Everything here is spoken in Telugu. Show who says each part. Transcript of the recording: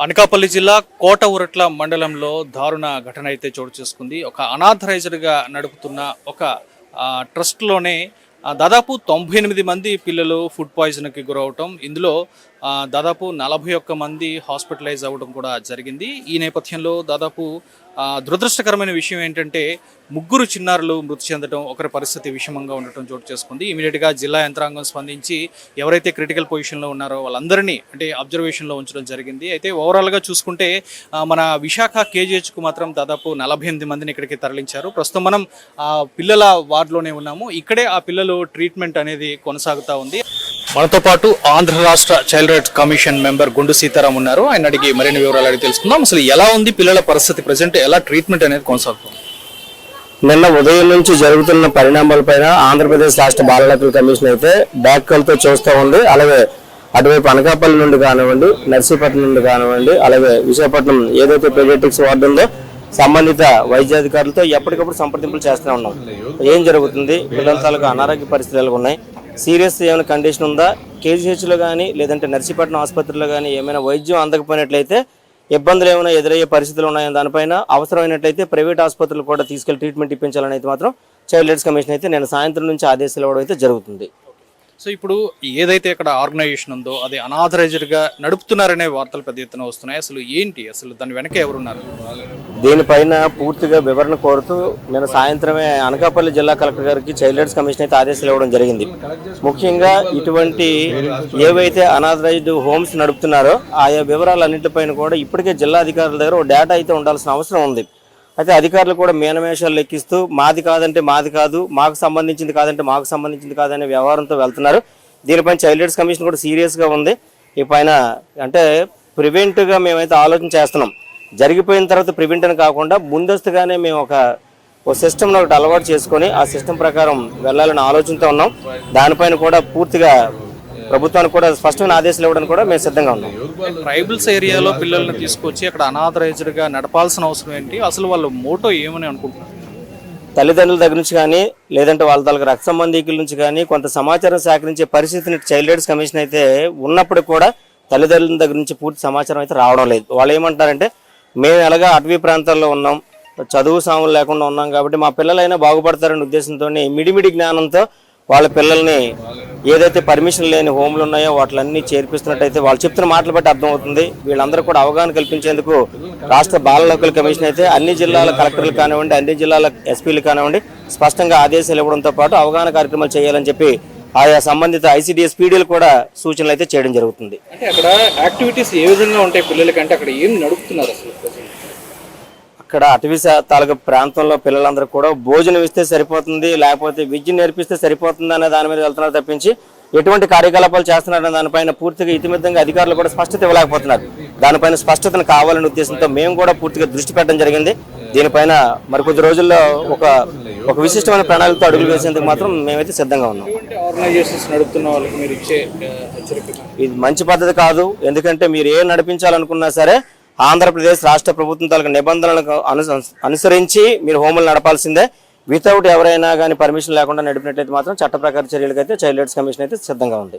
Speaker 1: అనకాపల్లి జిల్లా కోట ఉరట్ల మండలంలో దారుణ ఘటన అయితే చోటు చేసుకుంది. ఒక అనాథరైజ్డ్గా నడుపుతున్న ఒక ట్రస్ట్లోనే దాదాపు 98 మంది పిల్లలు ఫుడ్ పాయిజన్కి గురవటం, ఇందులో దాదాపు 41 మంది హాస్పిటలైజ్ అవ్వడం కూడా జరిగింది. ఈ నేపథ్యంలో దాదాపు దురదృష్టకరమైన విషయం ఏంటంటే ముగ్గురు చిన్నారులు మృతి చెందడం, ఒకరి పరిస్థితి విషమంగా ఉండటం చోటు చేసుకుంది. ఇమీడియట్గా జిల్లా యంత్రాంగం స్పందించి ఎవరైతే క్రిటికల్ పొజిషన్లో ఉన్నారో వాళ్ళందరినీ అబ్జర్వేషన్లో ఉంచడం జరిగింది. అయితే ఓవరాల్గా చూసుకుంటే మన విశాఖ కేజీహెచ్కు మాత్రం దాదాపు 48 మందిని ఇక్కడికి తరలించారు. ప్రస్తుతం మనం పిల్లల వార్డులోనే ఉన్నాము. ఇక్కడే ఆ పిల్లలు ట్రీట్మెంట్ అనేది కొనసాగుతూ ఉంది. మనతో పాటు ఆంధ్ర రాష్ట్ర చైల్డ్ రైట్స్ కమిషన్ మెంబర్ గుండు సీతారాం ఉన్నారు. ఆయన అడిగి మరిన్ని వివరాలు అడిగి తెలుసుకుందాం. అసలు ఎలా ఉంది పిల్లల పరిస్థితి, ప్రజెంట్ ఎలా ట్రీట్మెంట్ అనేది కొనసాగుతుంది?
Speaker 2: నిన్న ఉదయం నుంచి జరుగుతున్న పరిణామాలపైన ఆంధ్రప్రదేశ్ రాష్ట్ర బాలల హక్కుల కమిషన్ అయితే బ్యాక్తో చూస్తూ ఉంది. అలాగే అటువైపు అనకాపల్లి నుండి కానివ్వండి, నర్సీపట్నం నుండి కానివ్వండి, అలాగే విశాఖపట్నం ఏదైతే పీడియాట్రిక్స్ వార్డు ఉందో సంబంధిత వైద్యాధికారులతో ఎప్పటికప్పుడు సంప్రదింపులు చేస్తూ ఉన్నాం. ఏం జరుగుతుంది, పిల్లల తాలూకు అనారోగ్య పరిస్థితులు ఉన్నాయి, సీరియస్ ఏమైనా కండిషన్ ఉందా, కేజీహెచ్లో కానీ లేదంటే నర్సీపట్నం ఆసుపత్రిలో కానీ ఏమైనా వైద్యం అందకపోయినట్లయితే ఇబ్బందులు ఏమైనా ఎదురయ్యే పరిస్థితులు ఉన్నాయని దానిపైన అవసరమైనట్లయితే ప్రైవేట్ ఆసుపత్రులు కూడా తీసుకెళ్లి ట్రీట్మెంట్ ఇప్పించాలని అయితే మాత్రం చైల్డ్ రైట్స్ కమిషన్ అయితే నేను సాయంత్రం నుంచి ఆదేశాలు ఇవ్వడం అయితే జరుగుతుంది.
Speaker 1: సో ఇప్పుడు ఏదైతే ఇక్కడ ఆర్గనైజేషన్ ఉందో అది అనాథరైజ్డ్గా నడుపుతున్నారనే వార్తలు పెద్ద ఎత్తున వస్తున్నాయి. అసలు ఏంటి, అసలు దాని వెనక ఎవరున్నారు?
Speaker 2: దీనిపైన పూర్తిగా వివరణ కోరుతూ నేను సాయంత్రమే అనకాపల్లి జిల్లా కలెక్టర్ గారికి చైల్డ్ రైట్స్ కమిషన్ అయితే ఆదేశాలు ఇవ్వడం జరిగింది. ముఖ్యంగా ఇటువంటి ఏవైతే అనాథరైజ్డ్ హోమ్స్ నడుపుతున్నారో ఆయా వివరాలన్నింటిపైన కూడా ఇప్పటికే జిల్లా అధికారుల దగ్గర డేటా అయితే ఉండాల్సిన అవసరం ఉంది. అయితే అధికారులు కూడా మీనమేషాలు లెక్కిస్తూ మాది కాదంటే మాది కాదు, మాకు సంబంధించింది కాదంటే మాకు సంబంధించింది కాదనే వ్యవహారంతో వెళ్తున్నారు. దీనిపైన చైల్డ్ రైట్స్ కమిషన్ కూడా సీరియస్గా ఉంది. ఈ పైన అంటే ప్రివెంటివ్గా మేమైతే ఆలోచన చేస్తున్నాం. జరిగిపోయిన తర్వాత ప్రివెంట్ అని కాకుండా ముందస్తుగానే మేము ఒక సిస్టమ్ను ఒకటి అలవాటు చేసుకొని ఆ సిస్టమ్ ప్రకారం వెళ్ళాలని ఆలోచనతో ఉన్నాం. దానిపైన కూడా పూర్తిగా ప్రభుత్వానికి కూడా స్పష్టమైన ఆదేశాలు ఇవ్వడానికి కూడా మేము సిద్ధంగా ఉన్నాం.
Speaker 1: ట్రైబల్స్ ఏరియాలో పిల్లల్ని తీసుకొచ్చి అక్కడ అనాథరైజ్డ్గా నడపాల్సిన అవసరం ఏంటి, అసలు వాళ్ళు మోటో ఏమని అనుకుంటున్నారు?
Speaker 2: తల్లిదండ్రుల దగ్గర నుంచి కానీ లేదంటే వాళ్ళ తాలూకు రక్త సంబంధికుల నుంచి కానీ కొంత సమాచారం సేకరించే పరిస్థితిని చైల్డ్ రైట్స్ కమిషన్ అయితే ఉన్నప్పుడు కూడా తల్లిదండ్రుల దగ్గర నుంచి పూర్తి సమాచారం అయితే రావడం లేదు. వాళ్ళు ఏమంటారంటే మేము ఎలాగా అటవీ ప్రాంతాల్లో ఉన్నాం, చదువు సాములు లేకుండా ఉన్నాం కాబట్టి మా పిల్లలైనా బాగుపడతారనే ఉద్దేశంతో మిడిమిడి జ్ఞానంతో వాళ్ళ పిల్లల్ని ఏదైతే పర్మిషన్ లేని హోమ్లు ఉన్నాయో వాటిలన్నీ చేర్పిస్తున్నట్టయితే వాళ్ళు చెప్తున్న మాటలు బట్టి అర్థమవుతుంది. వీళ్ళందరూ కూడా అవగాహన కల్పించేందుకు రాష్ట్ర బాలల హక్కుల కమిషన్ అయితే అన్ని జిల్లాల కలెక్టర్లు కానివ్వండి, అన్ని జిల్లాల ఎస్పీలు కానివ్వండి స్పష్టంగా ఆదేశాలు ఇవ్వడంతో పాటు అవగాహన కార్యక్రమాలు చేయాలని చెప్పి ఆయా సంబంధిత ఐసిడిఎస్ పీడీలు కూడా సూచనలు అయితే చేయడం జరుగుతుంది.
Speaker 1: అంటే అక్కడ యాక్టివిటీస్ ఏ విధంగా ఉంటాయి పిల్లలకంటే, అక్కడ ఏం నడుపుతున్నారు అసలు?
Speaker 2: ఇక్కడ అటవీ తాలూకా ప్రాంతంలో పిల్లలందరూ కూడా భోజనం ఇస్తే సరిపోతుంది, లేకపోతే విద్య నేర్పిస్తే సరిపోతుంది అనే దాని మీద వెళ్తున్నారు తప్పించి ఎటువంటి కార్యకలాపాలు చేస్తున్నారనే దానిపైన పూర్తిగా ఇతిమిద్దంగా అధికారులు కూడా స్పష్టత ఇవ్వలేకపోతున్నారు. దానిపైన స్పష్టతను కావాలనే ఉద్దేశంతో మేము కూడా పూర్తిగా దృష్టి పెట్టడం జరిగింది. దీనిపైన మరికొద్ది రోజుల్లో ఒక విశిష్టమైన ప్రణాళికతో అడుగులు వేసేందుకు మాత్రం మేమైతే సిద్ధంగా ఉన్నాం. ఇది మంచి పద్ధతి కాదు. ఎందుకంటే మీరు ఏ నడిపించాలనుకున్నా సరే ఆంధ్రప్రదేశ్ రాష్ట్ర ప్రభుత్వం తాలూకు నిబంధనలకు అనుసరించి మీరు హోములు నడపాల్సిందే. వితౌట్ ఎవరైనా కానీ పర్మిషన్ లేకుండా నడిపినట్లయితే మాత్రం చట్ట ప్రకార చర్యలకైతే చైల్డ్ రైట్స్ కమిషన్ అయితే సిద్ధంగా ఉంది.